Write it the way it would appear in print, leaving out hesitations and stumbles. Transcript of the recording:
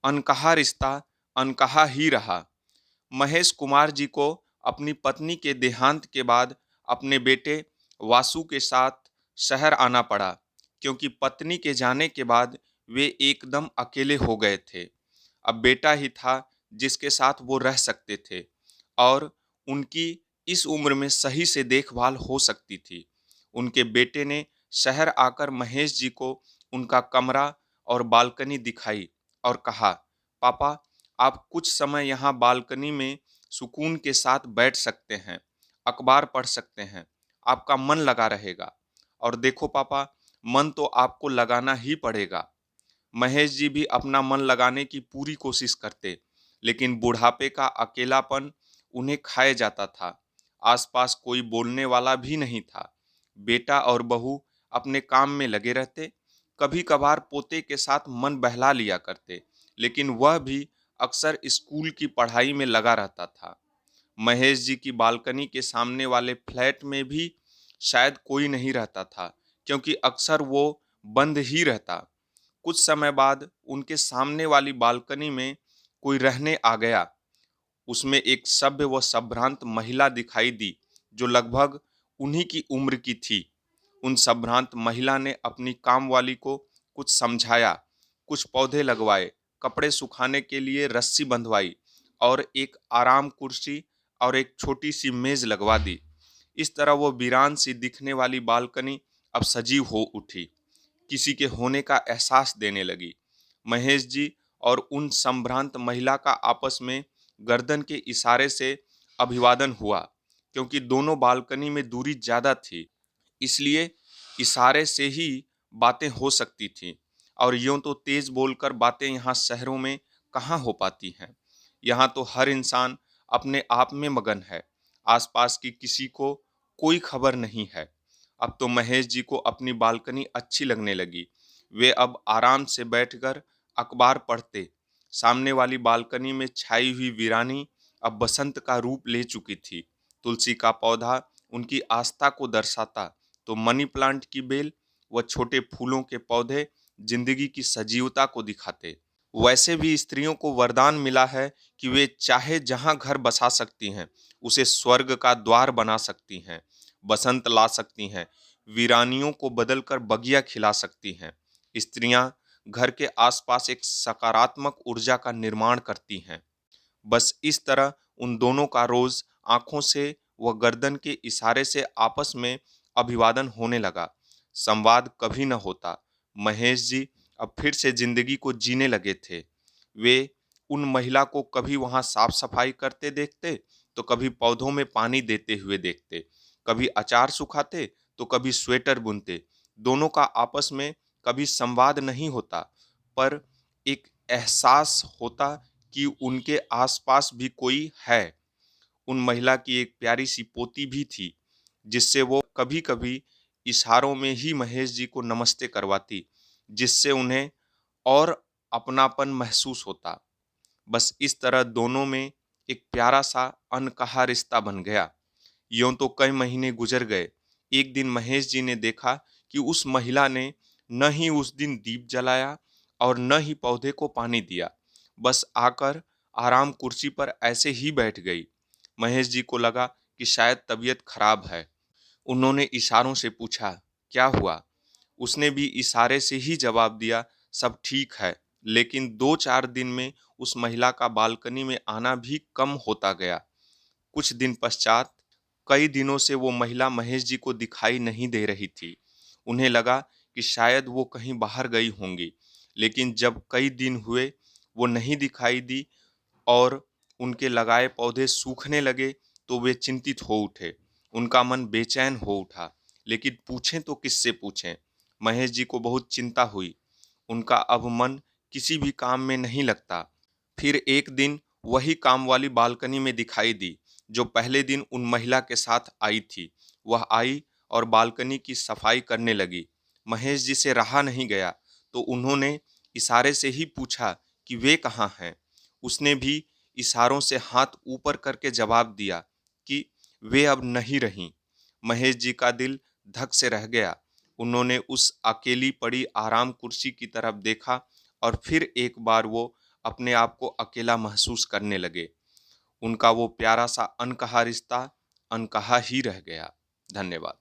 अनकहा रिश्ता अनकहा ही रहा। महेश कुमार जी को अपनी पत्नी के देहांत के बाद अपने बेटे वासु के साथ शहर आना पड़ा, क्योंकि पत्नी के जाने के बाद वे एकदम अकेले हो गए थे। अब बेटा ही था जिसके साथ वो रह सकते थे और उनकी इस उम्र में सही से देखभाल हो सकती थी। उनके बेटे ने शहर आकर महेश जी को उनका कमरा और बालकनी दिखाई और कहा, पापा, आप कुछ समय यहाँ बालकनी में सुकून के साथ बैठ सकते हैं, अखबार पढ़ सकते हैं, आपका मन लगा रहेगा। और देखो पापा, मन तो आपको लगाना ही पड़ेगा। महेश जी भी अपना मन लगाने की पूरी कोशिश करते, लेकिन बुढ़ापे का अकेलापन उन्हें खाए जाता था। आसपास कोई बोलने वाला भी नहीं था। बेटा और बहू अपने काम में लगे रहते। कभी कभार पोते के साथ मन बहला लिया करते, लेकिन वह भी अक्सर स्कूल की पढ़ाई में लगा रहता था। महेश जी की बालकनी के सामने वाले फ्लैट में भी शायद कोई नहीं रहता था, क्योंकि अक्सर वो बंद ही रहता। कुछ समय बाद उनके सामने वाली बालकनी में कोई रहने आ गया। उसमें एक सभ्य व संभ्रांत महिला दिखाई दी, जो लगभग उन्हीं की उम्र की थी। उन संभ्रांत महिला ने अपनी कामवाली को कुछ समझाया, कुछ पौधे लगवाए, कपड़े सुखाने के लिए रस्सी बंधवाई और एक आराम कुर्सी और एक छोटी सी मेज लगवा दी। इस तरह वो वीरान सी दिखने वाली बालकनी अब सजीव हो उठी, किसी के होने का एहसास देने लगी। महेश जी और उन संभ्रांत महिला का आपस में गर्दन के इशारे से अभिवादन हुआ, क्योंकि दोनों बालकनी में दूरी ज्यादा थी, इसलिए इशारे से ही बातें हो सकती थीं। और यूं तो तेज बोलकर बातें यहाँ शहरों में कहाँ हो पाती हैं। यहाँ तो हर इंसान अपने आप में मगन है, आसपास की किसी को कोई खबर नहीं है। अब तो महेश जी को अपनी बालकनी अच्छी लगने लगी। वे अब आराम से बैठकर अखबार पढ़ते। सामने वाली बालकनी में छाई हुई वीरानी अब बसंत का रूप ले चुकी थी। तुलसी का पौधा उनकी आस्था को दर्शाता, तो मनी प्लांट की बेल व छोटे फूलों के पौधे जिंदगी की सजीवता को दिखाते। वैसे भी स्त्रियों को वरदान मिला है कि वे चाहे जहां घर बसा सकती हैं, उसे स्वर्ग का द्वार बना सकती हैं, बसंत ला सकती हैं, वीरानियों को बदलकर बगिया खिला सकती हैं। स्त्रियां घर के आसपास एक सकारात्मक ऊर्जा का निर्माण करती हैं। बस इस तरह उन दोनों का रोज आंखों से व गर्दन के इशारे से आपस में अभिवादन होने लगा। संवाद कभी न होता। महेश जी अब फिर से जिंदगी को जीने लगे थे। वे उन महिला को कभी वहां साफ सफाई करते देखते, तो कभी पौधों में पानी देते हुए देखते, कभी अचार सुखाते तो कभी स्वेटर बुनते। दोनों का आपस में कभी संवाद नहीं होता, पर एक एहसास होता कि उनके आसपास भी कोई है। उन महिला की एक प्यारी सी पोती भी थी, जिससे वो कभी कभी इशारों में ही महेश जी को नमस्ते करवाती, जिससे उन्हें और अपनापन महसूस होता। बस इस तरह दोनों में एक प्यारा सा अनकहा रिश्ता बन गया। यूं तो कई महीने गुजर गए। एक दिन महेश जी ने देखा कि उस महिला ने न ही उस दिन दीप जलाया और न ही पौधे को पानी दिया, बस आकर आराम कुर्सी पर ऐसे ही बैठ गई। महेश जी को लगा कि शायद तबीयत खराब है। उन्होंने इशारों से पूछा, क्या हुआ? उसने भी इशारे से ही जवाब दिया, सब ठीक है। लेकिन 2-4 दिन में उस महिला का बालकनी में आना भी कम होता गया। कुछ दिन पश्चात कई दिनों से वो महिला महेश जी को दिखाई नहीं दे रही थी। उन्हें लगा कि शायद वो कहीं बाहर गई होंगी, लेकिन जब कई दिन हुए वो नहीं दिखाई दी और उनके लगाए पौधे सूखने लगे, तो वे चिंतित हो उठे। उनका मन बेचैन हो उठा, लेकिन पूछें तो किससे पूछें। महेश जी को बहुत चिंता हुई। उनका अब मन किसी भी काम में नहीं लगता। फिर एक दिन वही काम वाली बालकनी में दिखाई दी, जो पहले दिन उन महिला के साथ आई थी। वह आई और बालकनी की सफाई करने लगी। महेश जी से रहा नहीं गया, तो उन्होंने इशारे से ही पूछा कि वे कहाँ हैं। उसने भी इशारों से हाथ ऊपर करके जवाब दिया कि वे अब नहीं रहीं। महेश जी का दिल धक से रह गया। उन्होंने उस अकेली पड़ी आराम कुर्सी की तरफ देखा और फिर एक बार वो अपने आप को अकेला महसूस करने लगे। उनका वो प्यारा सा अनकहा रिश्ता अनकहा ही रह गया। धन्यवाद।